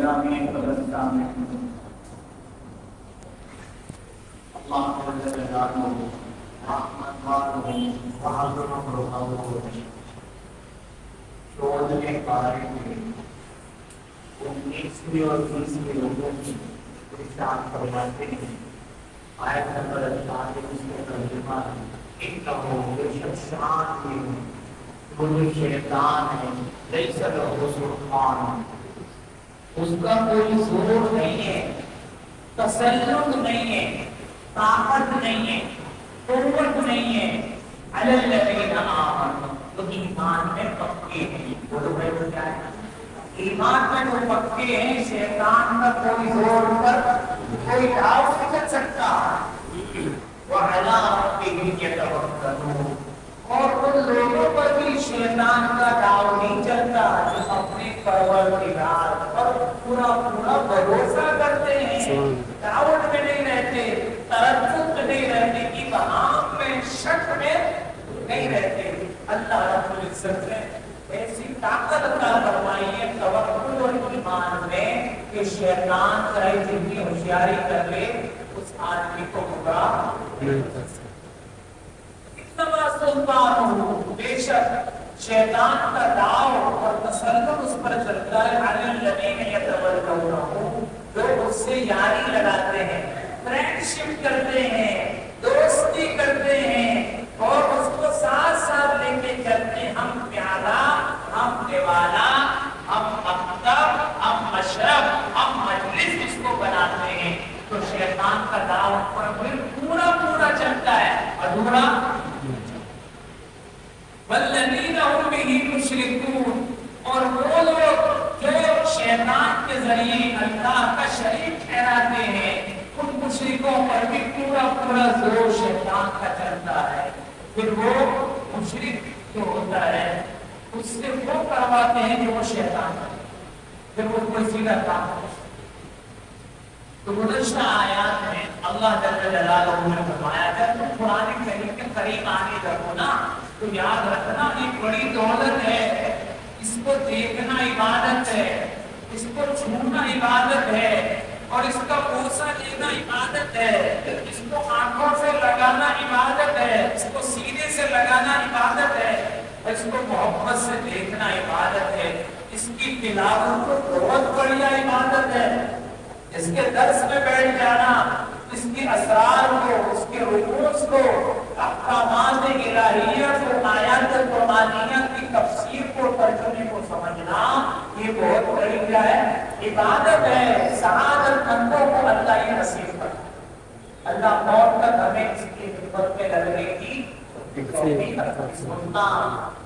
گرامی قبرستان میں اللہ جل جلالہ رحمت والوں وحضرت رحمتوں چودھویں پارے میں 19ویں اور 20ویں لوگوں کی ارشاد فرماتے ہیں آیت نمبر 48 میں ترجمہ انہو بے شک شان میں کوئی شیطان ہے لیس لہ سلطان اس کا کوئی زور نہیں ہے تسلط نہیں ہے طاقت نہیں ہے قوت نہیں ہے علی الذین آمنوا تو ایمان میں پکے ہیں بولو بھائی وہ کیا ہے ایمان میں جو پکے ہیں شیطان کا کوئی زور پر کوئی داؤ نہیں چل سکتا وَعَلَىٰ رَبِّهِمْ يَتَوَكَّلُونَ اور ان لوگوں پر بھی شیطان کا داؤ نہیں چلتا جو اپنے پروردگار پر پورا پورا بھروسہ کرتے ہیں ڈاؤٹ میں نہیں رہتے تردد میں نہیں رہتے کہ وہاں میں شک میں نہیں رہتے اللہ رب العزت نے ایسی طاقت عطا فرمائی ہے توکل اور ایمان میں کہ شیطان چاہے جتنی ہوشیاری کر لے اس آدمی کو گمراہ نہیں کر سکتا اتنا سلطان ہو بے شک شیطان کا داؤ اور تسلط اس پر چلتا ہے علی الذین یتولونہ جو اس سے یاری لگاتے ہیں فرینڈشپ کرتے ہیں دوستی کرتے ہیں اور اس کو ساتھ ساتھ لے کے چلتے ہیں ہم پیارا ہم دیوالا ہم مکتب ہم مشرب ہم مجلس اس کو بناتے ہیں تو شیطان کا داؤ پر پھر پورا پورا چلتا ہے ادھورا والذین هم به مشرکون اور وہ لوگ جو شیطان کے ذریعے اللہ کا شریک ٹھہراتے ہیں ان مشرکوں پر بھی پورا پورا زور شیطان کا چلتا ہے پھر وہ مشرک جو ہوتا ہے اس سے وہ کرواتے ہیں جو وہ شیطان ہے پھر وہ کوئی سیدھا کام ہے تو گزشتہ آیات میں اللہ جل جلالہ نے فرمایا جب تم قرآن کریم کے قریب آنے لگو نا تو یاد رکھنا ایک بڑی دولت ہے اس کو دیکھنا عبادت ہے اس کو چھونا عبادت ہے اور اس کا بوسہ لینا عبادت ہے اس کو آنکھوں سے لگانا عبادت ہے اس کو سینے سے لگانا عبادت ہے اس کو محبت سے دیکھنا عبادت ہے اس کی تلاوت کو بہت بڑھیا عبادت ہے اس کے درس میں بیٹھ جانا اس کی اسرار کو اس کے رموز کو احکامات الہیہ کو آیات قرآنیہ کی تفسیر کو ترجمے کو سمجھنا یہ بہت بڑی کیا ہے عبادت ہے سعادت مندوں کو اللہ یہ نصیب کرتا اللہ موت تک ہمیں اس کی خدمت میں لگنے کی سننا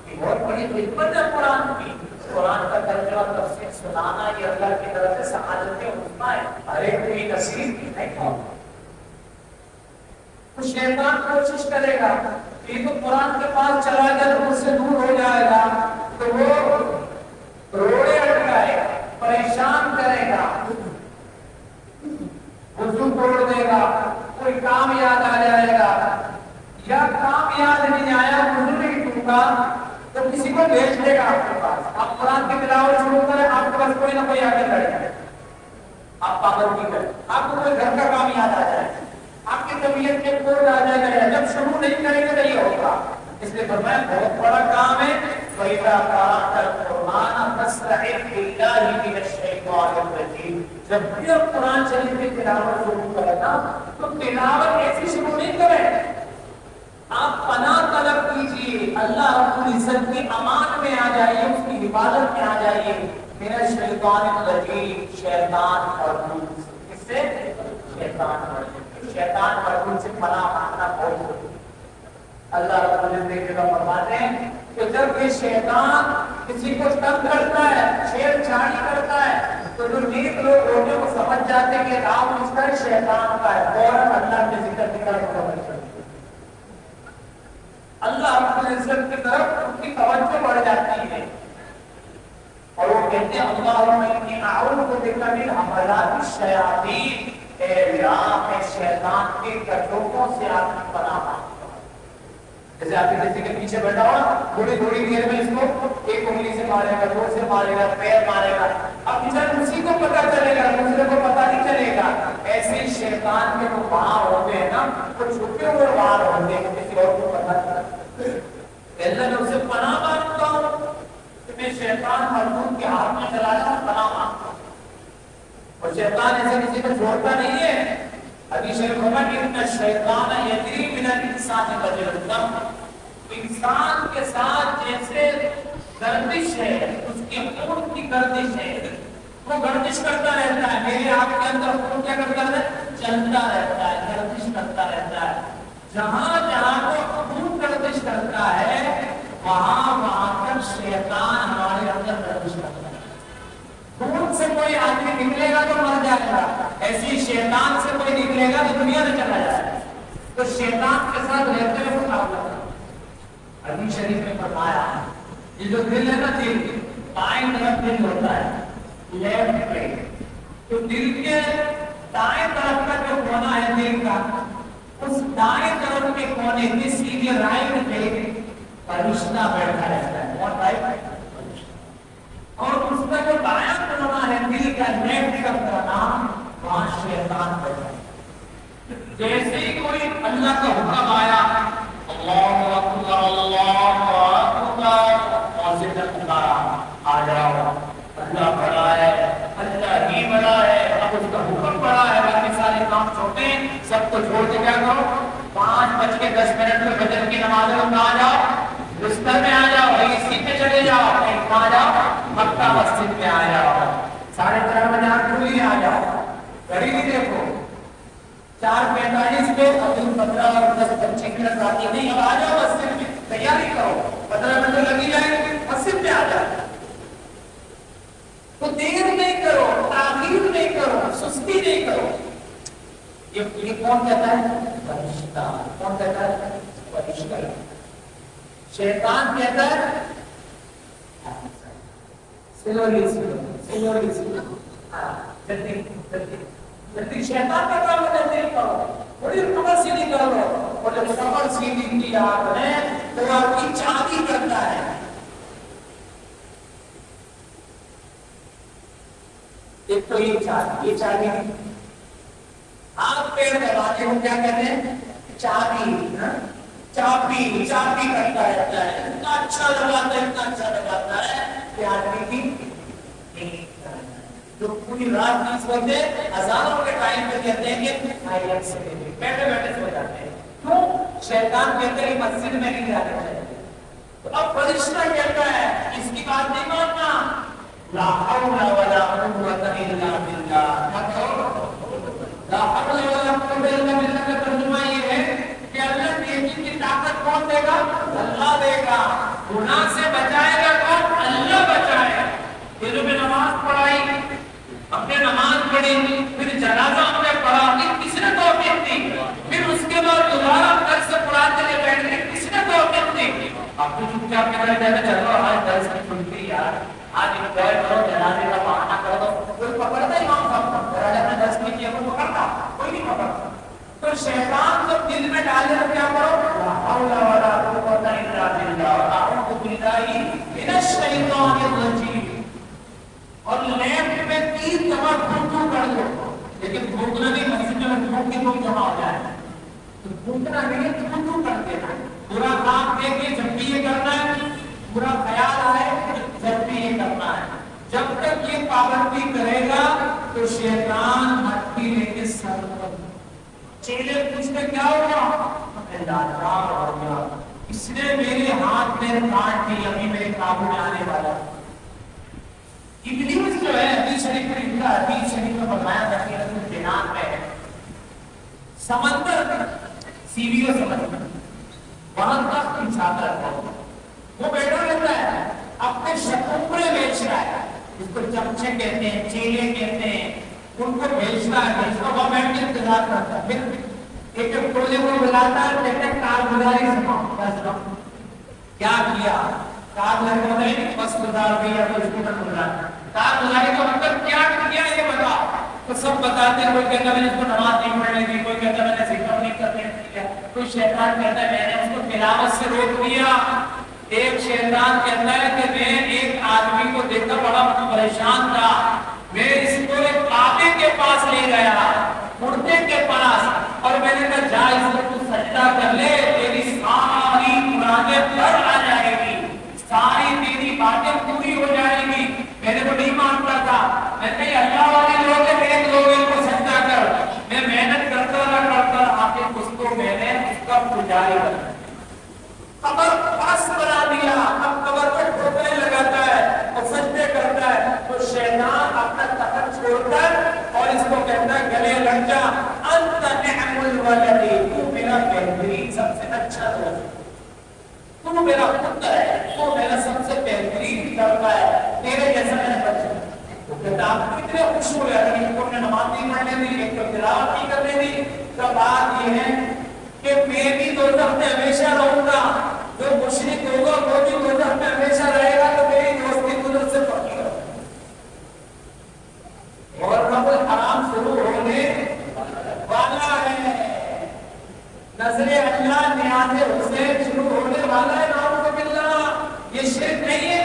یہ بہت بڑی خدمت ہے قرآن کی قرآن کا ترجمہ تفسیر سنانا یہ اللہ کی طرف سے سعادت عظمیٰ ہے ہر ایک کو یہ نصیب نہیں ہوگا تو شیطان کوشش کرے گا کہ تو قرآن کے پاس چلا گیا تو اس سے دور ہو جائے گا تو وہ روڑے اٹکائے گا پریشان کرے گا وضو توڑ دے گا کوئی کام یاد آ جائے گا یا کام یاد نہیں آیا وضو نہیں ٹوٹا تو کسی کو بھیج دے گا آپ کے پاس آپ قرآن کی تلاوت شروع کریں آپ کے پاس کوئی نہ کوئی آگے لڑے گا آپ پابندی کریں آپ کو کوئی گھر کا کام یاد آ جائے آپ کی طبیعت میں کوئی آ جائے گا جب شروع نہیں کریں گے تو یہ ہوگا اس لیے فرمایا بہت بڑا کام ہے وَإِذَا قَرَأْتَ الْقُرْآنَ فَاسْتَعِذْ بِاللَّهِ مِنَ الشَّيْطَانِ الرَّجِيمِ جب بھی آپ قرآن شریف کی تلاوت شروع کریں نا تو تلاوت ایسی شروع نہیں کریں آپ پناہ طلب کیجئے اللہ رب العزت کی امان میں آ جائیے اس کی حفاظت میں آ جائیے میرا شیطان الرجیم شیطان مربوط کس سے شیطان مربوط شیطان مربوط سے پناہ مانگنا بہت ضروری اللہ رب العزت ایک جگہ فرماتے ہیں کہ جب یہ شیطان کسی کو تنگ کرتا ہے چھیڑ چھاڑی کرتا ہے تو جو نیک لوگ ہوتے ہیں وہ سمجھ جاتے ہیں کہ آپ اس کا شیطان کا ہے فوراً اللہ کے ذکر کی طرف توجہ کرتے اللہ رب العزت کی طرف ان کی توجہ بڑھ جاتی ہے اور وہ کہتے ہیں اللہم انی اعوذ بک من حملات الشیاطین اے اللہ میں شیطان کے کٹوکوں سے آپ کی پناہ مانگتا ہوں جیسے آپ کسی کے پیچھے بیٹھا ہو تھوڑی تھوڑی دیر میں اس کو ایک انگلی سے مارے گا دو سے مارے گا پیر مارے گا اب جب اسی کو پتا چلے گا دوسرے کو پتا نہیں چلے گا. ایسے شیطان کے جو وار ہوتے ہیں نا وہ چھپے ہوئے وار ہوتے ہیں کسی اور کو پتا چلتا. اللہ نے اسے پناہ مانگتا ہوں کہ میں شیطان مردود کے ہاتھ میں چلا جاؤں, پناہ مانگتا ہوں. اور شیطان ایسے کسی کو چھوڑتا نہیں ہے. حدیث شریف میں کہ ان الشیطان یجری من الانسان مجرى الدم, انسان کے ساتھ جیسے گردش ہے, اس کے خون کی گردش ہے, وہ گردش کرتا رہتا ہے. میرے آپ کے اندر خون کیا کرتا ہے, چلتا رہتا ہے, گردش کرتا رہتا ہے. جہاں جہاں کو خون گردش کرتا ہے وہاں وہاں پر شیطان ہمارے اندر گردش کرتا ہے. خون سے کوئی آدمی نکلے گا تو مر جائے گا, ایسی شیطان سے کوئی نکلے گا تو دنیا میں چلا جائے گا. تو شیطان کے ساتھ رہتے ہوئے مقابلہ کرنا. حدیث شریف میں فرمایا یہ جو دل ہے نا, دل بائیں طرف دل ہوتا ہے, لیفٹ برین, تو دل کے دائیں طرف کا جو کونا ہے دل کا, اس دائیں طرف کے کونے کے سیدھے رائٹ پہ فرشتہ بیٹھا رہتا ہے. اور رائٹ اور اس کا جو دایاں کونا ہے دل کا, لیفٹ کا کونا, وہاں شیطان بیٹھا ہے. جیسے ہی کوئی اللہ کا حکم آیا اللہ اکبر اللہ اکبر, اور سے پکارا آ جاؤ, اللہ بڑا ہے, اللہ ہی بڑا ہے. اب اس کا حکم بڑا ہے, باقی سارے کام چھوٹے ہیں, سب کو چھوڑ کے کیا کرو, 5:10 میں فجر کی نماز میں آ جاؤ, بستر میں آ جاؤ, اسی پہ چلے جاؤ, کہیں آ جاؤ, مکہ مسجد میں آ جاؤ, 4:30 بجے آپ کھلی آ جاؤ, گھڑی بھی دیکھو 4:45 پہ, ابھی 15 اور 10-25 منٹ آتی نہیں, اب آ جاؤ مسجد میں, تیاری کرو, 15 منٹ لگی جائے گی, مسجد میں آ جاؤ. تو دیر نہیں کرو, تاخیر نہیں کرو, سستی نہیں کرو. یہ کون کہتا ہے, فرشتہ. کون کہتا ہے, فرشتہ. شیطان کہتا ہے سلولی سلولی سلولی, جلدی جلدی جلدی. شیطان کا کام ہے جلدی کرو, بڑی خبر سیدھی کرو, اور جب خبر سیدھی کی آپ نے تو آپ کی چاندی کرتا ہے. ایک تو یہ چاندی آپ پیڑ دباتے ہو, کیا کہتے ہیں, چابی, چابی چابی کرتا رہتا ہے. اتنا اچھا لگاتا ہے, اتنا اچھا لگاتا ہے کہ آدمی کی جو پوری رات نہیں سوتے, ہزاروں کے ٹائم پہ کہتے ہیں کہ بیٹھے بیٹھے سو جاتے ہیں. کیوں, شیطان کہتے ہیں مسجد میں نہیں جانا چاہیے. تو اب فرشتہ کہتا ہے اس کی بات نہیں ماننا, لا حول ولا قوت الا باللہ. لا حول ولا قوت الا باللہ کا ترجمہ یہ ہے کہ اللہ کی طاقت کون دے گا, اللہ دے گا. گناہ سے بچائے گا کون, اللہ بچائے. یہ جو میں نماز پڑھائی, ہم نے نماز پڑھی, پھر جنازہ ہم نے پڑھا, کس نے توفیق دی, پھر اس کے بعد دوبارہ درس قرآن کے لیے بیٹھ گئے, کس نے توفیق دی. آپ کو چپ چاپ کے بیٹھ جاتے, چلو آج درس کی چھٹی یار, آج انجوائے کرو, جنازے کا بہانہ کر دو. کوئی پکڑتا ہی امام صاحب کو, جنازے میں درس نہیں کیا کوئی پکڑتا, کوئی نہیں پکڑتا. تو شیطان جب دل میں ڈالے تو کیا کرو, لا حول ولا قوت الا باللہ, اعوذ باللہ من الشیطان الرجیم. اور لیفٹ میں 3 دفعہ تھو کر دو, لیکن تھوکنا نہیں, مسجد میں تھوک کے تو جمع ہو جائے, تو تھوکنا نہیں, تھو کر دینا. برا کام دیکھے جب بھی یہ کرنا ہے, برا خیال آئے جب بھی یہ کرنا ہے. جب تک یہ پابندی کرے گا تو شیطان مٹی لے کے سر پر. چیلے پوچھتے کیا ہوا, لاچار ہو گیا, اس نے میرے ہاتھ میں کاٹ دی, ابھی میرے قابو میں آنے والا. ابلیس جو ہے, حدیث شریف میں لکھا, حدیث شریف میں فرمایا تھا جنان میں سمندر, سیویو سمندر, وہاں تک بچھاتا رہتا ہے. وہ بیٹھا رہتا ہے, اپنے شکوپڑے بیچ رہا ہے, جس کو چمچے کہتے ہیں, چیلے کہتے ہیں, ان کو بیچتا ہے. اس کو وہ بیٹھ کے انتظار کرتا ہے. پھر ایک ٹولے کو بلاتا ہے, کہتے ہیں کارگزاری سناؤ. کیا کیا کارگزاری کا مطلب بس گزار گیا, تو اس کو گزار. کارگزاری کا مطلب کیا کیا یہ بتا. تو سب بتاتے ہیں, کوئی کہتا ہے میں نے اس کو نماز نہیں پڑھنے دی, کوئی کہتا ہے میں نے ذکر نہیں کرنے دیا, کوئی شیطان کہتا ہے میں نے اس کو تلاوت سے روک دیا. ایک شیطان کہتا ہے کہ میں ایک آدمی کو دیکھا بڑا پریشان تھا. میں اس کو ایک کعبے کے پاس لے گیا, مردے کے پاس, اور میں نے کہا جا اس کو سجدہ کر لے, تیری ساری مرادیں پر آ جائے گی, ساری تیری باتیں پوری ہو جائے گی. میرے کو نہیں مانتا تھا, میں نے اللہ والے لوگ ایک لوگ ان کو سجدہ کر. میں محنت کرتا رہا آخر اس کو میں نے اس کا پجاری بنا, قبر پاس بنا دیا. اب قبر پہ ٹھوکریں لگاتا ہے اور سجدے کرتا ہے, تو شیطان اپنا تخت چھوڑ کر اور اس کو کہتا ہے گلے لگ جا, انت نعم الولد, تو میرا بہترین سب سے اچھا دوست, تو میرا پتر ہے, تو میرا سب سے بہترین لڑکا ہے, تیرے جیسا میں بچہ. تو کہتا آپ کتنے خوش ہوئے, اگر ان کو نے نماز نہیں پڑھنے دی, ایک تو تلاوت نہیں کرنے دی. تو بات یہ ہے کہ میں بھی دوزخ میں ہمیشہ رہوں گا, جو مشرک ہوگا وہ بھی دوزخ میں ہمیشہ رہے گا, تو میری دوستی قدرت سے پکی ہے. اور رب الحرام شروع ہونے والا ہے, نظر اللہ نیاز حسین شروع ہونے والا ہے. نعوذ باللہ, یہ شرک نہیں ہے.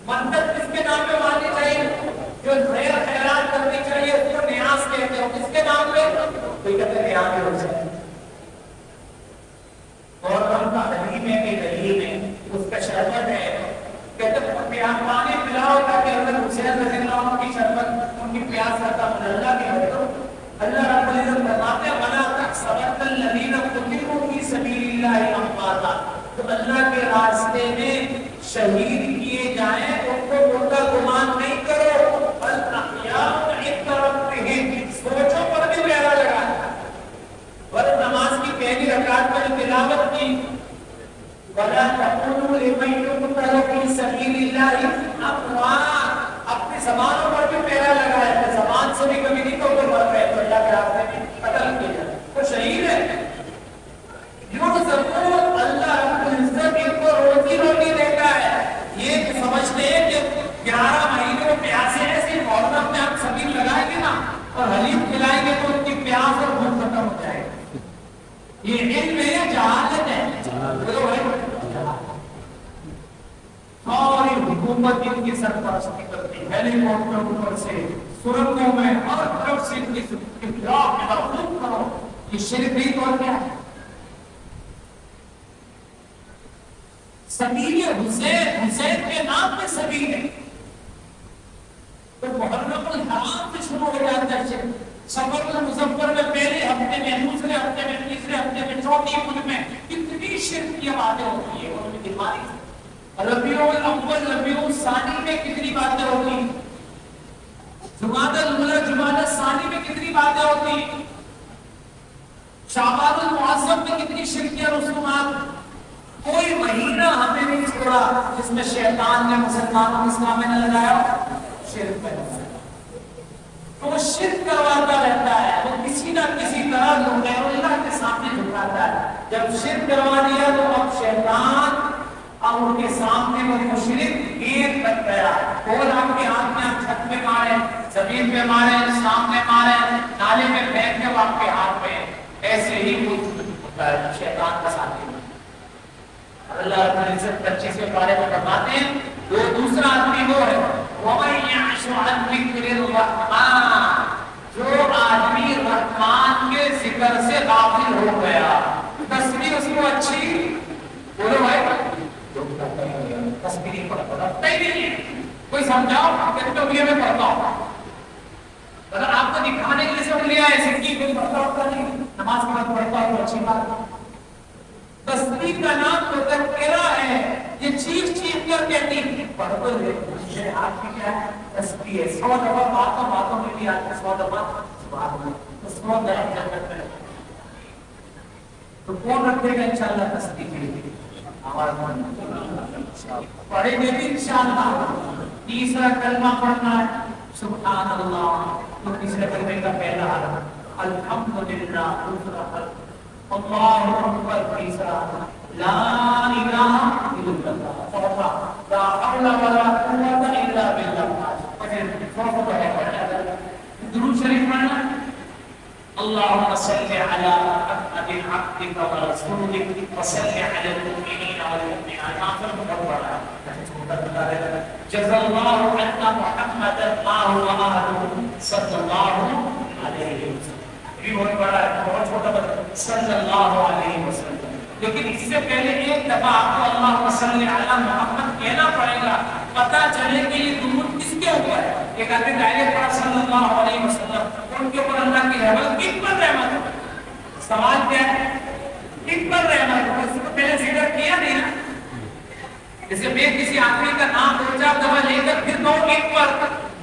منت کس کے نام پہ ماننی چاہیے, جو خیر خیرات کرنی چاہیے اس کو نیاز کہتے ہیں. کس کے نام پہ, کوئی کہتے ہیں نیاز حسین. اور ہم کا حلیم ہے کہ حلیم ہے, اس کا شربت ہے, کہتے ہیں پانی پلاؤ تاکہ حضرت حسین رضی اللہ عنہ کی شربت ان کی پیاس رہتا. اللہ کے حضرت اللہ رب العزت فرماتے ہیں وَلَا تَحْسَبَنَّ الَّذِينَ قُتِلُوا فِي سَبِيلِ اللَّهِ أَمْوَاتًا, تو اللہ کے راستے میں شہید کیے جائیں ان کو مردہ گمان نہیں کرو, بل احیاء عند ربہم, سوچوں پر بھی پیرا لگا. اور نماز کی پہلی رکعت میں تلاوت کی وَلَا تَقُولُوا لِمَن يُقْتَلُ فِي سَبِيلِ اللَّهِ أَمْوَاتٌ, اپنی زبانوں پر بھی پیرا لگا ہے, زبان سے بھی کبھی نہیں تو مر گئے تو اللہ کے راستے میں قتل کیا جائے, وہ شہید ہے. یرزقون, اللہ رب العزت ان کو روزی روٹی دیتا ہے. یہ سمجھتے ہیں کہ 11 مہینے میں پیاسے ایسی محرم میں ہم سبیل لگائیں گے نا اور حلیم کھلائیں گے تو ان کی پیاس اور بھوک ختم ہو جائے گی. یہ علم ہے, جہالت ہے. ساری حکومت ان کی سرپرستی کرتی ہے, ہیلی کاپٹر اوپر سے, سرنگوں میں, ہر طرف سے ان کی خوب کرو. یہ شرک نہیں تو کیا ہے. سبیل حسین, حسین کے نام پہ سبیل ہے, تو محرم الحرام سے شروع ہو جاتا ہے. سفر المظفر میں پہلے ہفتے میں, دوسرے ہفتے میں, تیسرے ہفتے میں, چوتھی ملک میں کتنی شرک کی باتیں ہوتی ہے. اور ان کی بیماری ربیع الاول ربیع الثانی میں کتنی باتیں ہوتی, جمادی الاولی جمادی الثانی میں کتنی باتیں ہوتی, شعبان المعظم میں کتنی شرکیاں رسومات. کوئی مہینہ ہمیں نہیں چھوڑا جس میں شیطان نے مسلمانوں کو اسلام میں نہ لگایا, شرک میں لگایا. تو وہ شرک کرواتا رہتا ہے, وہ کسی نہ کسی طرح لوگ اللہ کے سامنے جھکاتا ہے. جب شرک کروا دیا تو اب شیطان اب ان کے سامنے وہ مشرک گیر بن گیا. اور آپ کے ہاتھ میں آپ چھت پہ مارے, زمین پہ مارے, سامنے مارے, نالے میں پھینک کے آپ کے ہاتھ میں, ایسے ہی وہ ہوتا ہے شیطان کا ساتھی. اللہ رب العزت 25ویں پارے میں فرماتے ہیں وہ دوسرا آدمی وہ ہے وَمَن يَعْشُ عَنْ ذِكْرِ الرَّحْمَنِ, جو آدمی رحمان کے ذکر سے غافل ہو گیا. تصویر اس کو اچھی بولو بھائی, تصویر پڑھتا ہی نہیں ہے. کوئی سمجھاؤ کہ تو میں پڑھتا ہوں, اگر آپ کو دکھانے کے لیے سمجھ لیا ہے سکھی کوئی پڑھتا ہوتا نہیں, نماز کے بعد پڑھتا ہوں تو اچھی بات. تصویر کا نام تو تذکرہ ہے, یہ چیخ چیخ کر کہتی پڑھو یہ آپ کی کیا ہے تصویر ہے. 100 دفعہ باتوں میں بھی آتی, 100 دفعہ سبحان اللہ, 100 دفعہ تو کون رکھے گا انشاءاللہ تصویر ہمارا من پڑھیں گے بھی انشاءاللہ. تیسرا کلمہ پڑھنا ہے سبحان اللہ, تو تیسرے کلمے کا پہلا حرف الحمدللہ, دوسرا اللہ اکبر, تیسرا لا الہ الا اللہ, چوتھا لا حول ولا قوت الا باللہ. درود شریف پڑھنا, اللهم صل على محمد عبدك ورسولك وصل على المؤمنين والمؤمنات. جزا اللہ عنا محمد اللہ وآلہ صلی اللہ علیہ وسلم. یہ بہت بڑا ہے, بہت چھوٹا بات, صلی اللہ علیہ وسلم. لیکن اس سے پہلے ایک دفعہ آپ کو اللہم صلی علی محمد کہنا پڑے گا, پتہ چلے کہ یہ درود کس کے اوپر ہے. ایک آدمی ڈائریکٹ پڑھا صلی اللہ علیہ وسلم, ان کے اوپر اللہ کی رحمت, کن پر رحمت ہے؟ سوال کیا ہے, کن پر رحمت ہے؟ اس کو پہلے ذکر کیا نہیں نا. جیسے میں کسی آدمی کا نام دو چار دفعہ لے کر پھر دو ان پر,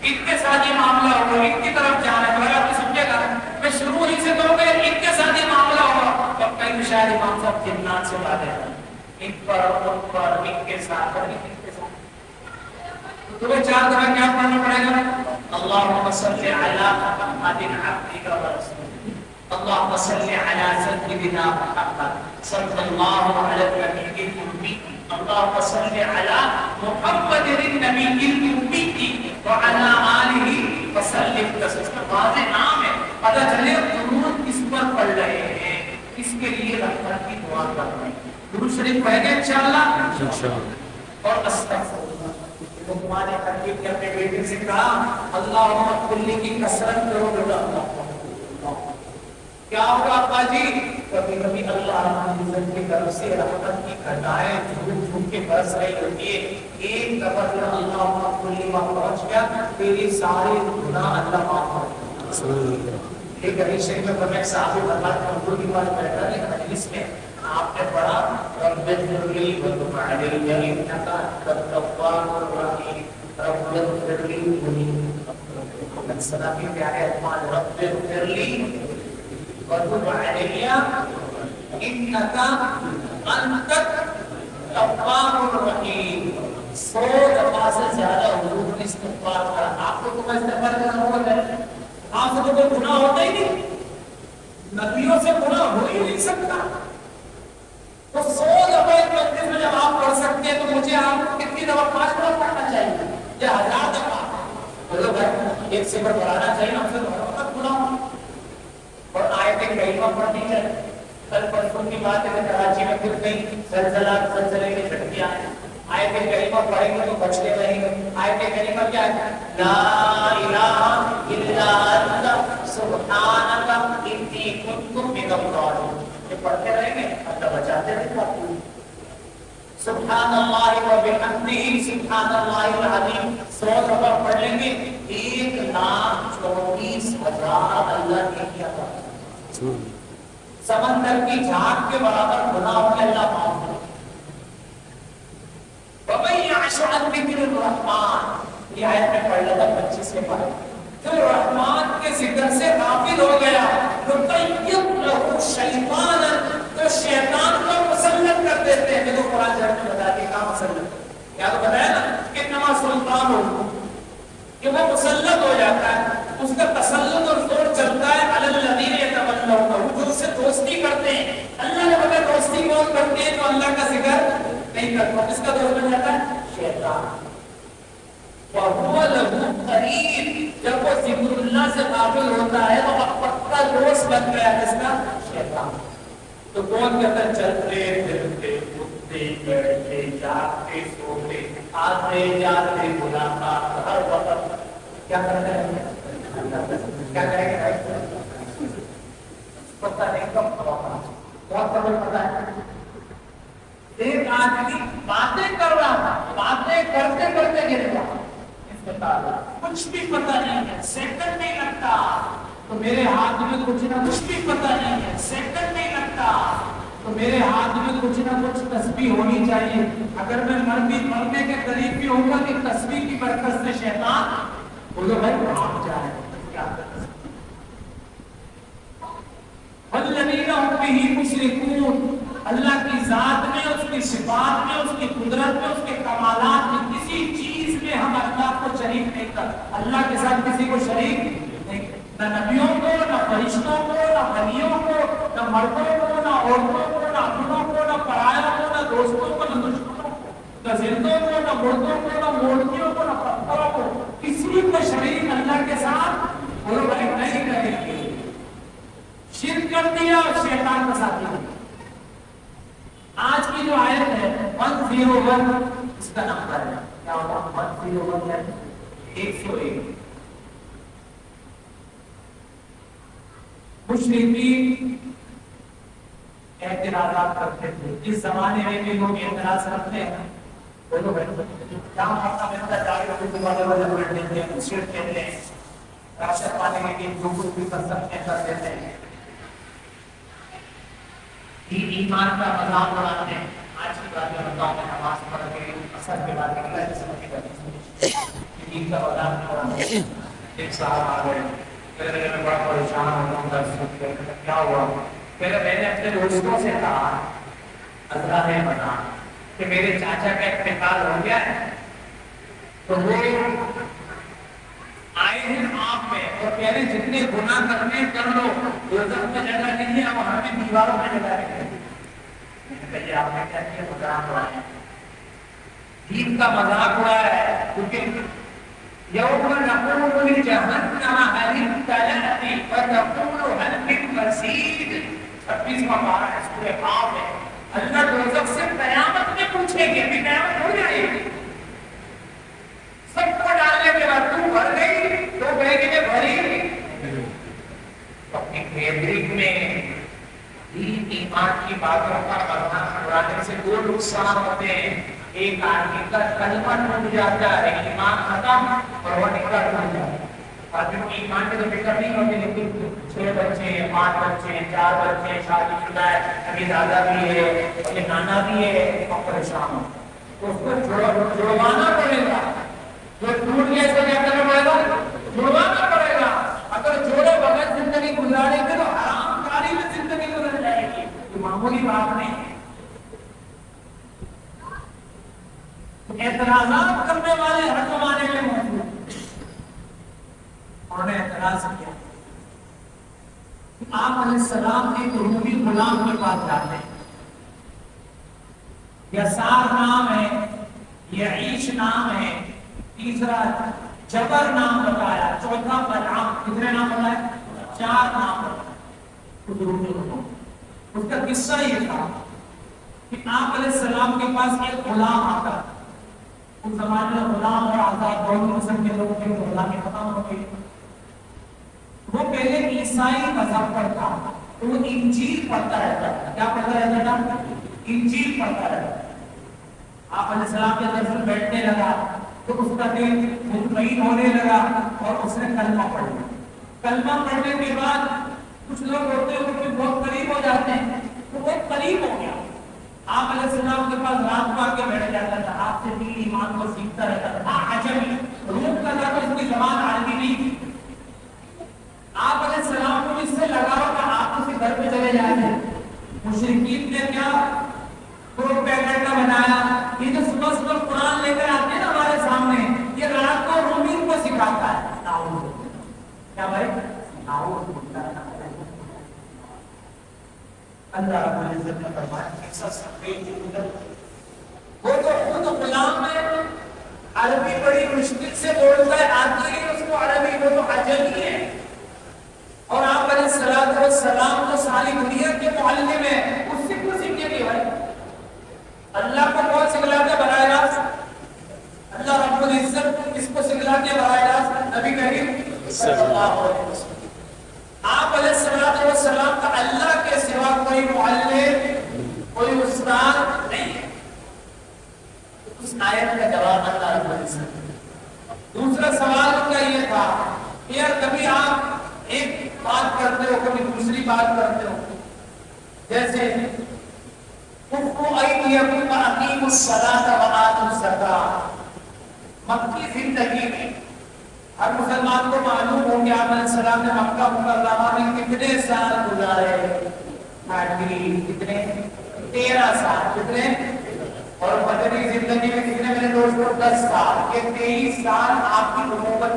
ان کے ساتھ یہ معاملہ ہوگا, ان کی طرف جانا ہے, تو آپ سمجھے گا میں شروع ہی سے دوں گا ان کے ساتھ یہ معاملہ ہوگا. تو کئی شاید امام صاحب جنات سے بات ہے, ان پر ان پر ان کے ساتھ اور ان کے ساتھ. تو تمہیں چار دفعہ کیا پڑھنا پڑے گا؟ اللہم صلی علی محمد عبدک و رسولک, اللہم صلی علی سیدنا محمد صلی اللہ علیہ وسلم, اللہم صلی علی محمد النبی الامی وعلی آلہ وسلم تسلیما. واضح نام ہے, پتہ چلے درود کس پر پڑھ رہے ہیں, اس کے لیے رحمت کی دعا کر رہے ہیں. درود شریف پڑھیں گے انشاءاللہ. اور استغفراللہ, تو تمہارے ترکیب کے اپنے بیٹے سے کہا اللہم کلی کی کثرت کرو بیٹا. کیا ہوگا ابا جی, کبھی کبھی اللہ رحمت عزت کی طرف سے رحمت کی گھٹائیں جھوٹ جھوٹ کے برس رہی ہوتی ہے. ایک دفعہ اللہ کلی وہاں پہنچ گیا, تیری ساری گناہ اللہ معاف کر دے. ایک حدیث شریف میں فرمایا صحابی فرماتے ہیں حضور کی بات بیٹھا ہے حدیث میں آپ نے پڑھا رب اغفر لی وتب علی انک انت التواب الرحیم, رب اغفر لی السلام کے پیارے الفاظ, رب اغفر لی وتب علی انک انت التواب الرحیم. 100 دفعہ سے زیادہ حضور نے استغفار کرا. آپ کو تو استغفار کرنا ہوگا, آپ سے تو کوئی گناہ ہوتا ہی نہیں, نبیوں سے گناہ ہو ہی نہیں سکتا. تو 100 دفعہ ایک مجلس میں جب آپ پڑھ سکتے ہیں تو مجھے آپ کو کتنی دفعہ 5 دفعہ پڑھنا چاہیے یا 1000 دفعہ؟ بولو بھائی ایک سے بڑھانا چاہیے, ہم سے بہت گناہ ہو. اور آیت کریمہ پڑھنی چاہیے. کل پرسوں کی بات ہے, کراچی میں پھر کہیں زلزلے کی جھٹکیاں آئیں, آیت کریمہ پڑھیں گے تو بچتے رہیں گے. آیت کریمہ کیا ہے؟ لا الہ الا انت سبحانک انی کنت من الظالمین. یہ پڑھتے رہیں گے, اللہ بچاتے رہیں گے. سبحان اللہ و بحمدہ سبحان اللہ العظیم 100 دفعہ پڑھ لیں گے, 1,24,000 اللہ نے کیا تھا. سمندر کی جھاگ کے برابر گناہوں کے اللہ معاف کرے. وَمَن يَعْشُ عَنْ ذِكْرِ الرَّحْمَٰنِ, یہ آیت میں پڑھ لیتا 25 کے پڑھے. جو رحمان کے ذکر سے غافل ہو گیا, يُقَيِّضْ لَهُ شَيْطَانًا, تو شیطان کو مسلط کر دیتے ہیں. دیکھو قرآن جب میں بتاتے ہیں کہاں مسلط, کیا تو بتایا نا انما سلطان ہو کہ وہ مسلط ہو جاتا ہے, اس کا تسلط اور زور چلتا ہے علی الذین یتولونہ, جو اس سے دوستی کرتے ہیں. اللہ نے بتا دوستی کون کرتے ہیں, تو اللہ کا ذکر نہیں کرتا, اس کا دوست بن جاتا ہے شیطان. وَهُوَ لَهُ قَرِيبٌ, جب وہ ذکر اللہ سے غافل ہوتا ہے تو پکا دوست بن گیا جس کا شیطان. تو کون کہتا ہے چلتے پھرتے اٹھتے بیٹھتے جاگتے سوتے آتے جاتے ملاقات ہر وقت کیا کرتے ہیں, کیا کریں گے پتہ نہیں کب بہت خبر پتہ ہے. ایک آدمی باتیں کر رہا تھا, باتیں کرتے کرتے گر گیا, کچھ بھی پتہ نہیں ہے, سیکنڈ نہیں لگتا. تو میرے ہاتھ میں کچھ نہ کچھ بھی پتہ نہیں ہے, سیکنڈ نہیں لگتا. تو میرے ہاتھ میں کچھ نہ کچھ تسبیح ہونی چاہیے. اگر میں مرنے کے قریب بھی ہوں گا کہ تسبیح کی برکت سے شیطان بولو بھائی بھاگ جائے. کیا والذین هم به مشرکون, اللہ کی ذات میں, اس کی صفات میں, اس کی قدرت میں, اس کے کمالات میں کسی چیز میں ہم اللہ کو شریک نہیں کرتے. اللہ کے ساتھ کسی کو شریک نہیں, نہ نبیوں کو, نہ فرشتوں کو, نہ ولیوں کو, نہ مردوں کو, نہ عورتوں کو, نہ اپنوں کو, نہ پرایوں کو, نہ دوستوں کو, نہ دشمنوں کو, نہ زندوں کو, نہ مردوں کو, نہ مورتیوں کو, نہ پتھروں کو, کسی کو شریک اللہ کے ساتھ بولو بھائی نہیں کریں گے. شرک کر دیا اور شیطان کا ساتھی. آج کی جو آیت ہے 101 اس کا نمبر ہے کیا ہوگا 101 مشرکین اعتراضات کرتے تھے. اس زمانے میں بھی لوگ اعتراض کرتے ہیں. بولو بھائی کیا مطلب ہے جاری رکھنے والے بولتے ہیں مشرک کہتے ہیں راشن پانے کے لیے جو کچھ بھی کر سکتے ہیں کر دیتے ہیں. یہ ایمان کا مذاق اڑاتے ہیں. آج کی بات میں بتاؤں میں نماز پڑھ کے اثر کے بعد نکلا جیسے دین کا مذاق اڑاتے ہیں. ایک صاحب آ گئے میرے لیے میں بڑا پریشان ہوں گا کیا ہوا. پہلے میں نے اپنے دوستوں سے کہا اللہ نے بنا کہ میرے چاچا کا انتقال ہو گیا ہے تو وہ آئے ہیں آپ میں اور کہہ رہے جتنے گناہ کرنے کر لو دوزخ میں جگہ نہیں ہے اور ہمیں دیواروں میں جگہ ہے. کہیے آپ نے کیا کیا مذاق اڑایا دین کا مذاق اڑایا ہے. کیونکہ یوم نقول لجہنم هل امتلأت وتقول هل من مزید 26واں پارہ ہے سورہ قاف میں. اللہ دوزخ سے قیامت میں پوچھے گی ابھی قیامت ہو جائے گی سب کو ڈالنے کے بعد تو بھر گئی تو کہے گی میں بھری. اپنی فیبرک میں دین ایمان کی باتوں کا مذاق اڑانے سے دو نقصان ہوتے ہیں. ایک آدمی کا کلمہ ٹوٹ جاتا ہے ایمان ختم اور وہ نکل ٹوٹ جاتا ہے. آدمی کو ایمان کی تو فکر نہیں ہوتی لیکن 6 بچے 5 بچے 4 بچے شادی شدہ ہے ابھی دادا بھی ہے ابھی نانا بھی ہے اور پریشان ہو تو اس کو جڑوانا پڑے گا. جو ٹوٹ گیا اس کو کیا کرنا پڑے گا جڑوانا پڑے گا. اگر جوڑے بغیر زندگی گزارے گے تو حرام کاری میں زندگی گزر جائے گی. یہ معمولی بات نہیں ہے. اعتراضات کرنے والے ہر زمانے میں موجود ہیں. انہوں نے اعتراض کیا آپ علیہ السلام ایک رومی غلام کے پاس جاتے ہیں. یسار نام ہے یعیش نام ہے تیسرا جبر نام بتایا چوتھا بلعام. کتنے نام بتائے 4 نام بتائے. اس کا قصہ یہ تھا کہ آپ علیہ السلام کے پاس ایک غلام آتا. اس زمانے میں غلام اور آزاد دونوں قسم کے لوگ تھے. غلامی ختم ہو گئی. وہ پہلے عیسائی مذہب پر تھا تو وہ انجیل پڑھتا رہتا تھا. کیا پڑھتا رہتا تھا انجیل پڑھتا رہتا. آپ علیہ السلام کے درس بیٹھنے لگا تو اس کا دل مطمئن ہونے لگا اور اس نے کلمہ پڑھ لیا. کلمہ پڑھنے کے بعد کچھ لوگ ہوتے ہیں کہ بہت قریب ہو جاتے ہیں تو بہت قریب ہو گیا. آپ علیہ السلام کے پاس رات کو آ کے بیٹھ جاتا تھا. آپ سے دین ایمان کو سیکھتا رہتا تھا. عجمی روم کا تھا تو اس کی زبان عربی نہیں تھی. آپ علیہ السلام کو اس سے لگاؤ کہ آپ اسی گھر پہ چلے جائیں گے. مشرکین نے کیا پروپیگنڈا بنایا. یہ جو صبح صبح قرآن لے کر آتے ہیں نا ہمارے سامنے یہ رات کو رومین کو سکھاتا ہے. کیا بھائی اللہ رب العزت نے فرمایا ایسا سفید وہ تو غلام ہے عربی بڑی مشکل سے بولتا ہے آتی ہے اس کو عربی. وہ تو عجمی ہے اور آپ علیہ السلام تو ساری دنیا کے معلم ہے. اس سے کیوں سیکھے گی بھائی. اللہ کو کون سکھلاتے براہ راست اللہ رب العزت اس کو سکھلاتے براہ راست نبی کریم صلی اللہ علیہ وسلم. آپ علیہ السلام کا اللہ کے سوا کوئی معلم کوئی استاد نہیں ہے. اس آیت کا جواب اللہ رب العزت. دوسرا سوال ان کا یہ تھا کہ یار کبھی آپ ایک بات کرتے ہو کبھی دوسری بات کرتے ہو جیسے کفوا ایدیکم واقیموا الصلاۃ وآتوا الزکاۃ. مکی زندگی میں ہر مسلمان کو معلوم ہو کہ آپ علیہ السلام نے مکہ مکرمہ میں کتنے سال گزارے. کتنے 13 سال. کتنے اور مدنی زندگی میں کتنے میرے دوستوں 10 سال. یہ 23 سال آپ کی نبوت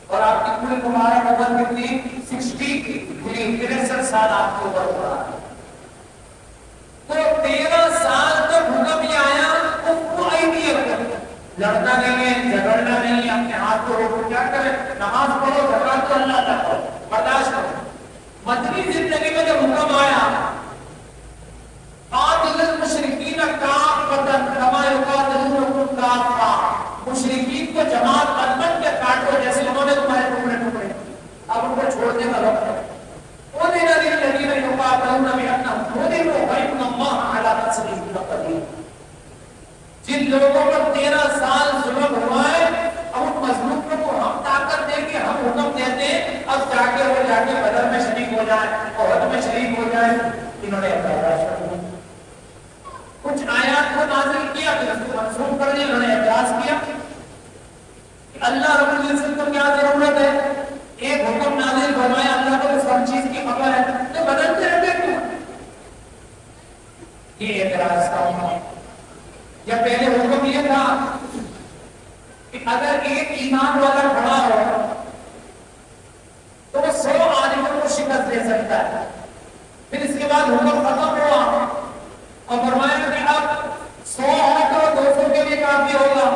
اور آپ کی پوری تمہارا نبوت کتنی 63 سال آپ کو اوپر ہوا. تو 13 سال تک حکم یہ آیا کفوا ایدیکم لڑنا نہیں ہے جھگڑنا نہیں ہے. اپنے ہاتھ کو روکو کیا کرے نماز پڑھو جھگڑا تو اللہ کا کرو برداشت کرو. مدنی زندگی میں جب حکم آیا قاتل المشرکین کافۃ کما یقاتلونکم لوگوں پر 13 سال ظلم ہوا ہے، اب ان مظلوموں کو ہم طاقت دیں کہ ہم حکم دیتے ہیں اب جا کے وہ جا کے بدر میں شریک ہو جائے، عہد میں شریک ہو جائے. انہوں نے اعتراض کر دیا، کچھ آیات کو نازل کیا پھر اس کو منسوخ کر دیا. انہوں نے اعتراض کیا کہ اللہ رب العزت کو کیا ضرورت ہے، ایک حکم نازل فرمایا، اللہ کو اس ہر چیز کی خبر ہے تو بدلتے رہتے کیوں؟ یہ اعتراض تھا. یا پہلے حکم یہ تھا کہ اگر ایک ایمان والا کھڑا ہو تو وہ 100 عالموں کو شکست دے سکتا ہے. پھر اس کے بعد حکم ختم ہوا اور فرمایا کہ اب 100 ہے تو 200 کے لیے کافی ہوگا،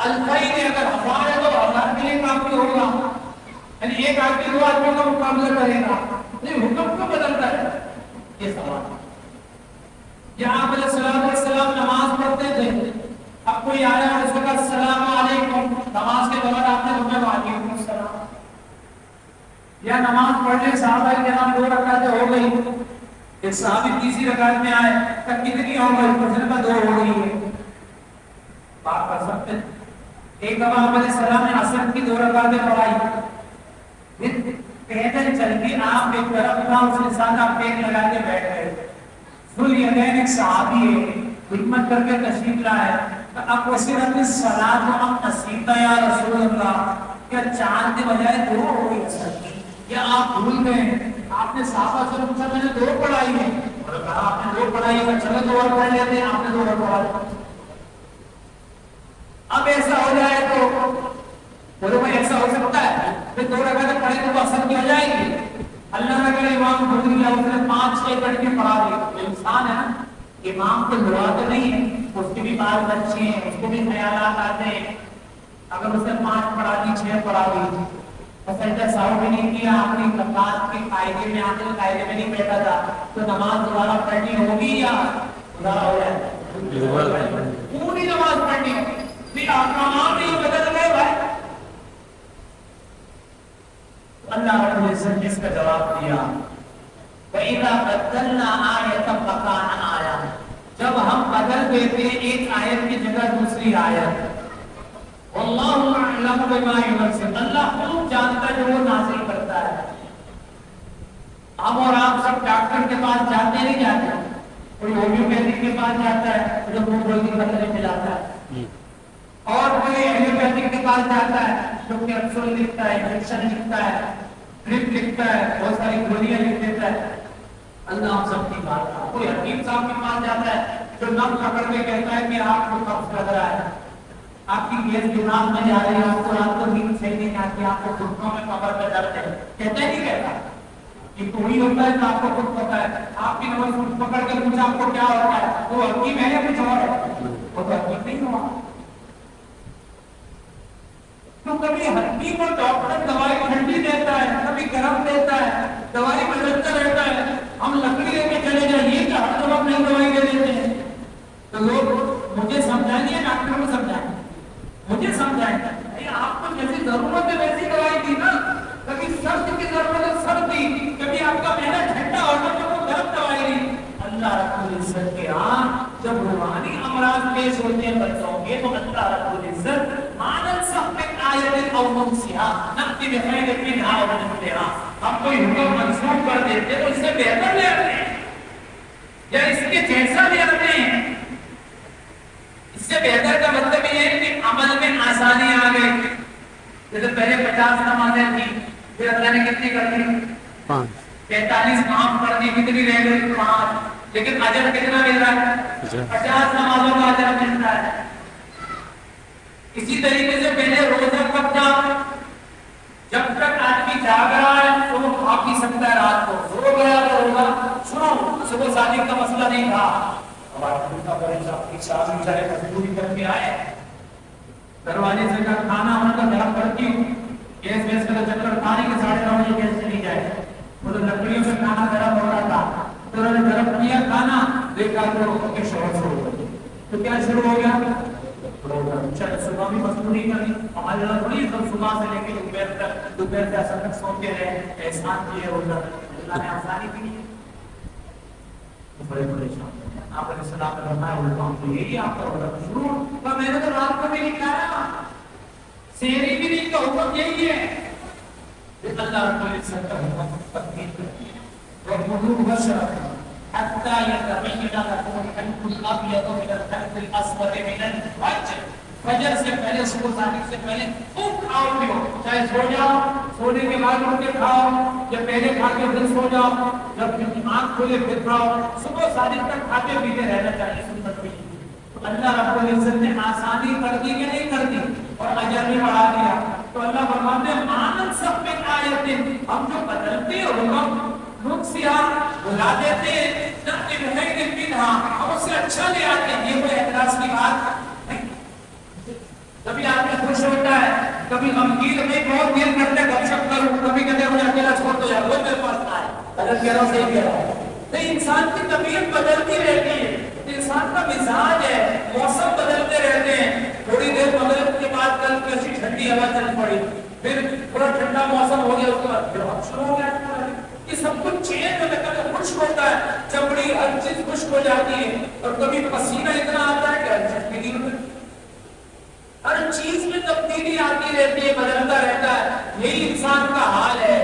الفین اگر 1000 ہے تو 1000 کے لیے کافی ہوگا. یعنی ایک آدمی 2 آدمیوں کا مقابلہ کرے گا. نہیں، حکم کیوں بدلتا ہے؟ یہ سوال. یا آپ علیہ السلام نماز پڑھتے تھے، اب کوئی آیا اور اس نے کہا السلام علیکم، نماز کے دوران آپ نے فرمایا وعلیکم السلام. یا نماز پڑھنے صحابہ کرام 2 رکعتیں ہو گئی، ایک صحابی تیسری رکعت میں آئے کہ کتنی ہو گئی؟ اس نے کہا 2 ہو گئی ہے. بات کر سکتے ہیں. ایک دفعہ آپ علیہ السلام نے عصر کی 2 رکعتیں پڑھائی، پھر پیدل چل کے آپ ایک طرف تھا، اس انسان کا پیر لگا کے بیٹھ گئے. ذواليدين ایک صحابی ہے، خدمت کر کے تشریف لائے. اب وسیرت الصلاۃ ام نسیت یا رسول اللہ، کیا چاند کے بجائے 2 ہو گئی اصل، یا آپ بھول گئے؟ آپ نے صحابہ سے پوچھا میں نے 2 پڑھائی ہے، اور کہا آپ نے 2 پڑھائی ہے، چلو 2 اور پڑھ لیتے ہیں. آپ نے 2 اور پڑھا. اب ایسا ہو جائے تو بولو بھائی ایسا ہو سکتا ہے پھر 2 رکعتیں پڑھیں تو اثر کی ہو جائے گی. اللہ نے کہا امام بھول گیا، اس نے 5-6 پڑھ کے پڑھا دیا. انسان ہے نا، امام کو دعا تو نہیں ہے، اس کے بھی بال بچے ہیں، اس کو بھی خیالات آتے ہیں. اگر اس نے 5 پڑھا دی 6 پڑھا دی اور سجدہ سہو بھی نہیں کیا، اپنی نماز کے قاعدے میں آتے قاعدے میں نہیں بیٹھا تھا تو نماز دوبارہ پڑھنی ہوگی یا دوبارہ ہو جائے؟ پوری نماز پڑھنی ہوگی. پھر آپ نہیں بدل گئے بھائی. اللہ رب العزت نے اس کا جواب دیا وَإِذَا بَدَّلْنَا آیَةً مَكَانَ آیَةٍ، جب ہم بدل دیتے ایک آیت کی جگہ دوسری آیت. وَاللَّهُ أَعْلَمُ بِمَا يُنَزِّلُ، اللہ خوب جانتا ہے جو وہ نازل کرتا ہے. ہم اور آپ سب ڈاکٹر کے پاس جاتے نہیں جاتے، کوئی ہومیوپیتھی کے پاس جاتا ہے جو منہ بول کے بدلے ملاتا ہے، اور کوئی ایلوپیتھی کے پاس جاتا ہے جو کیپسول لکھتا ہے، انجیکشن لکھتا ہے، ڈرپ لکھتا ہے، بہت ساری گولیاں لکھ دیتا ہے. اللہ ہم سب کی بات کا. کوئی حکیم صاحب کے پاس جاتا ہے جو نم پکڑ کے کہتا ہے کہ آپ کو قبض لگ رہا ہے، آپ کی گیس دماغ میں جا رہی ہے، آپ کو رات کو نیند صحیح نہیں آتی، آپ کو گھٹنوں میں کمر میں درد ہے، کہتا ہے نہیں کہتا؟ یہ تو وہی ہوتا ہے تو آپ کو خود پتا ہے. آپ کی نمبر پکڑ کے پوچھا آپ کو کیا ہوتا ہے، وہ حکیم ہے یا کچھ اور ہے؟ وہ تو حکیم نہیں ہوا. تو کبھی حکیم اور ڈاکٹر دوائی ٹھنڈی دیتا ہے، کبھی گرم دیتا ہے، دوائی بدلتا رہتا ہے. ہم لکڑی لے کے چلے جائیں کہ ہر وقت نہیں دوائی دے دیتے ہیں. تو لوگ مجھے سمجھائیں گے ڈاکٹر کو سمجھائیں گے؟ مجھے سمجھائیں گے. آپ کو جیسی ضرورت ہے ویسی دوائی دی نا. کبھی سرد کی ضرورت ہے سرد دی، کبھی آپ کا مہینہ ٹھنڈا ہوتا تو وہ گرم دوائی دی. اللہ رب العزت کے ہاں جب روحانی امراض پیش ہوتے ہیں بچوں کے تو اللہ رب العزت ہم کوئی حکم منسوخ کر دیتے تو اس سے بہتر لے آتے ہیں یا اس کے جیسا لے آتے ہیں. اس سے بہتر کا مطلب یہ ہے کہ عمل میں آسانی آ گئی. جیسے پہلے 50 نمازیں تھیں، پھر اللہ نے کتنی کر دی؟ 45 معاف کر دی. کتنی رہ گئی؟ 5. لیکن اجر کتنا مل رہا ہے؟ 50 نمازوں کا اجر ملتا ہے. اسی طریقے سے پہلے روزہ کب تھا؟ جب تک آدمی جاگ رہا ہے تو وہ کھا پی سکتا ہے رات کو، سو گیا تو روزہ سنو صبح شادی کا مسئلہ نہیں تھا. اب آدمی کا شادی چاہے مزدوری کر کے آئے، دروازے سے کا کھانا ان کا گرم کرتی ہوں، گیس ویس کا چکر پانی کے 9:30 بجے گیس چلی جائے. وہ تو لکڑیوں سے کھانا گرم ہو رہا تھا تو انہوں نے گرم کیا کھانا، دیکھا تو ان کے شوہر شروع ہو گئے. تو کیا شروع ہو گیا؟ چل صبح بھی مزدوری کرنی. ہمارے یہاں تھوڑی صبح سے لے کے دوپہر سے اثر تک سوتے رہے، احسان کیے ہوگا. اللہ نے آسانی کی. بڑے پریشان ہیں. آپ نے سلام فرمایا الٹا تو یہی آپ کا ہوتا شروع پر میں نے تو رات کو بھی نہیں کھایا, سیری بھی نہیں, تو حکم یہی ہے. اللہ رب العزت کا حکم تکمیل کرتی ہے. وَكُلُوا وَاشْرَبُوا حَتَّى يَتَبَيَّنَ لَكُمُ الْخَيْطُ الْأَبْيَضُ مِنَ الْخَيْطِ الْأَسْوَدِ مِنَ الْفَجْرِ. فجر سے پہلے, صبح صادق سے پہلے خوب کھاؤ پیو, چاہے سو جاؤ, سونے کے بعد اٹھ کے کھاؤ, یا پہلے کھا کے پھر سو جاؤ, جب آنکھ کھولے پھر کھاؤ, صبح صادق تک کھاتے پیتے رہنا چاہیے. سنت بھی اللہ رب العزت نے آسانی کر دی کہ نہیں کر دی, اور اجر بھی بڑھا دیا. تو اللہ فرماتے ہیں مانن سب میں آیت, ہم جو بدلتے حکم نقصیا بلا دیتے نہ کہ ہم اس سے اچھا لے آتے ہیں. یہ کوئی اعتراض کی بات نہیں. کبھی آدمی خوش ہوتا ہے, کبھی غمگین میں بہت دیر کرتے گپ شپ کروں, کبھی کہتے مجھے اکیلا چھوڑ دو یار, وہ میرے پاس آئے. اگر کہہ رہا ہوں صحیح کہہ رہا ہوں. نہیں, انسان کی طبیعت بدلتی رہتی ہے, انسان کا مزاج ہے, موسم بدلتے رہتے ہیں. تھوڑی دیر مغرب کے بعد کل کیسی ٹھنڈی ہوا چل پڑی, پھر تھوڑا ٹھنڈا موسم ہو گیا, اس کے بعد پھر ہم شروع ہو گیا. یہ سب کچھ چینج ہوتا ہے. کبھی خشک ہوتا ہے, چمڑی ہر چیز خشک ہو جاتی ہے, اور کبھی پسینہ اتنا آتا ہے کہ ہر چیز گلی ہوتی ہے. ہر چیز میں تبدیلی آتی رہتی ہے, بدلتا رہتا ہے. یہی انسان کا حال ہے.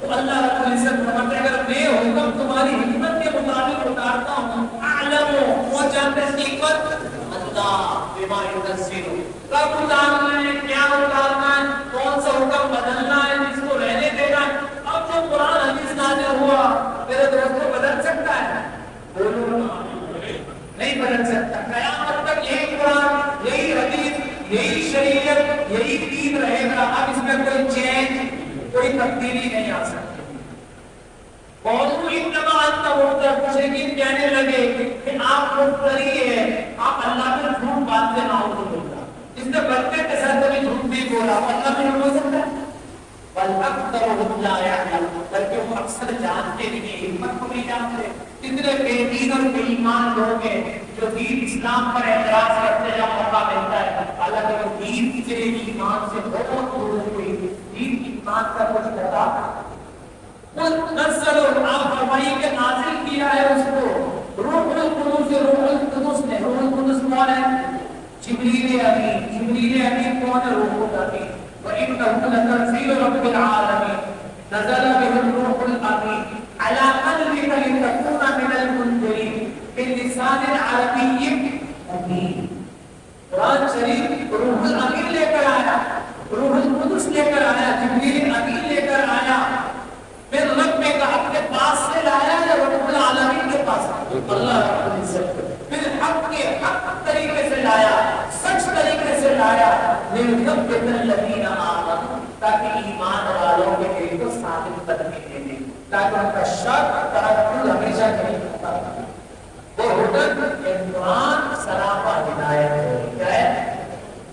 تو اللہ رب العزت فرماتا ہے اگر میں حکم تمہاری حکمت کے مطابق اتارتا ہوں, اعلم وہ جانتے ہیں حکمت اللہ بما ينزل, کب اتارنا ہے, کیا اتارنا ہے, کون سا حکم بدلنا ہے, جس کو رہنے دینا ہے. اب جو قرآن حدیث نازل ہوا میرے دوست کو بدل سکتا ہے؟ بولو نہیں بدل سکتا. قیامت تک یہی قرآن, یہی حدیث, یہی شریعت, یہی دین رہے گا. اب اس میں کوئی چینج, کوئی تبدیلی نہیں آ سکتی. مشرکین کہنے لگے کہ آپ مفتری ہے, آپ اللہ میں جھوٹ باندھتے نہ ہو تو بولتا. اس نے بچے کے ساتھ کبھی جھوٹ نہیں بولا, اللہ میں بول سکتا ہے. بلکہ وہ اکثر جانتے نہیں, حکمت کو نہیں جانتے. کتنے بے دین اور بے ایمان لوگ ہیں جو دین اسلام پر اعتراض کرتے جب موقع ملتا ہے. حالانکہ وہ دین سے, ایمان سے بہت دور ہوئی, دین ایمان کا کچھ پتا نزل. آپ فرمائیے کہ نازل کیا ہے اس کو روح القدس. روح القدس نے, روح القدس کون ہے؟ جبریل امین. جبریل امین کون ہے؟ روح الامین. وَإِنَّهُ لَتَنزِيلُ رَبِّ الْعَالَمِينَ نزل به الروح الامین على قلبك لتكون من المنذرين بلسان عربي مبين. قرآن شریف روح الامین لے کر آیا, روح القدس لے کر آیا, جبریل امین لے کر آیا. پھر رب نے کہا اپنے پاس سے لایا یا رب العالمین کے پاس؟ اللہ رب العزت. پھر حق کے حق طریقے سے لایا, سچ طریقے سے لایا. لِيُثَبِّتَ الَّذِينَ آمَنُوا, تاکہ ایمان والوں کے دل کو ثابت قدمی دے دے, تاکہ ان کا شک تردد ہمیشہ نہیں ہوتا. وہ ہدن قرآن سراپا ہدایت ہے.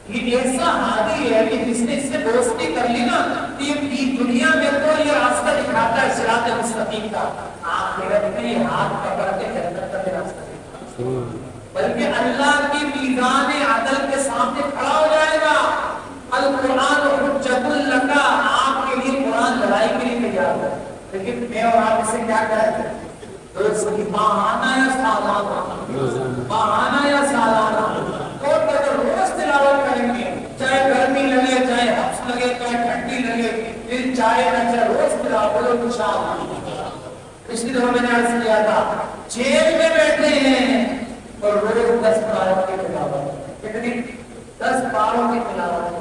یہ ایسا ہادی ہے کہ جس نے اس سے دوستی کر لی نا, یہ دنیا میں تو یہ راستہ دکھاتا ہے صراط مستقیم کا, آخرت میں یہ ہاتھ پکڑ کے جنت کا راستہ دکھاتا ہے. بلکہ اللہ کی میزان عدل کے سامنے کھڑا ہو جائے گا. القرآن حجت لک, آپ کے لیے قرآن لڑائی کے لیے تیار ہے. لیکن میں اور آپ اسے کیا کرتے ہیں؟ بہانہ یا سالانہ, بہانہ یا سالانہ, اور اگر روز تلاوت کریں گے, چاہے گرمی لگے, چاہے حبس لگے, چاہے ٹھنڈی لگے, پھر چاہے نہ چاہے روز تلاوت کرو. پچھلی دفعہ میں نے عرض کیا تھا, جیل میں بیٹھے ہیں اور روز 10 پاروں کی تلاوت. کتنی؟ 10 پاروں کی تلاوت.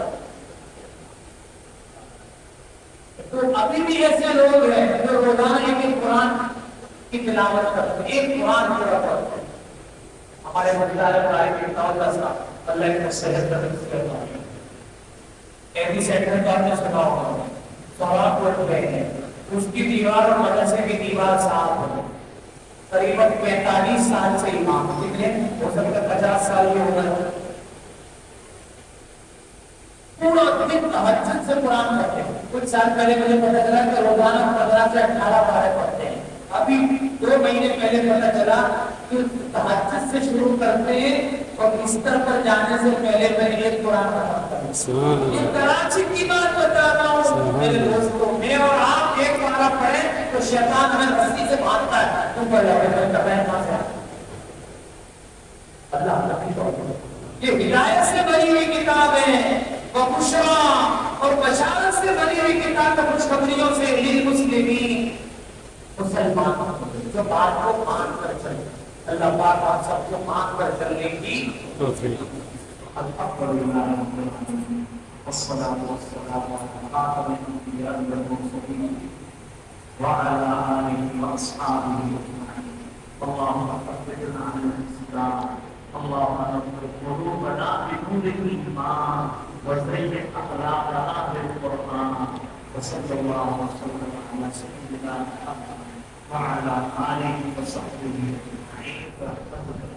تو ابھی بھی ایسے لوگ ہیں جو روزانہ ایک قرآن کی تلاوت کرتے ہیں, ایک قرآن پورا پڑھتے ہیں. ہمارے مدارے بھائی کے تعلق صاحب اللہ کی صحت کا ذکر کرتے ہیں. ایسی سینٹر کا نے سنا ہوگا, سواب پڑھ گئے ہیں, اس کی دیوار اور مدرسے کی دیوار صاف ہو. قریباً 45 سال سے امام, کتنے ہو سکتا 50 سال کی عمر, پورا دن تہجد سے قرآن پڑھتے ہیں. کچھ سال پہلے مجھے پتہ چلا کہ روزانہ 15 سے 18 پارے پڑھتے ہیں. ابھی 2 مہینے پہلے پتہ چلا کہ تہجد سے شروع کرتے ہیں اور بستر پر جانے سے پہلے میں ایک قرآن پڑھتا ہوں. یہ کراچی کی بات بتا رہا ہوں میرے دوستوں. میں اور آپ ایک پارہ پڑھیں تو شیطان ہمیں رسی سے باندھتا ہے, تم پڑھ جاؤ, میں اللہ کا یہ ہدایت سے بنی ہوئی کتاب ہے، وہ بشرا اور بشارت سے بنی ہوئی کتاب ہے، خوشخبریوں سے للمسلمین، مسلمانوں جو بات کو مان کر چلے۔ اللہ پاک آپ سب کو مان کر چلنے کی توفیق۔ الحمدللہ رب العالمین والصلاة والسلام علی خاتم الانبیاء والمرسلین وعلى آله وأصحابه أجمعين۔ اللهم ثبتنا على الإسلام، اللهم نور قلوبنا بنور الإيمان وزين أخلاقنا بالقرآن، وصلى الله وسلم على سيدنا محمد وعلى آله وصحبه أجمعين۔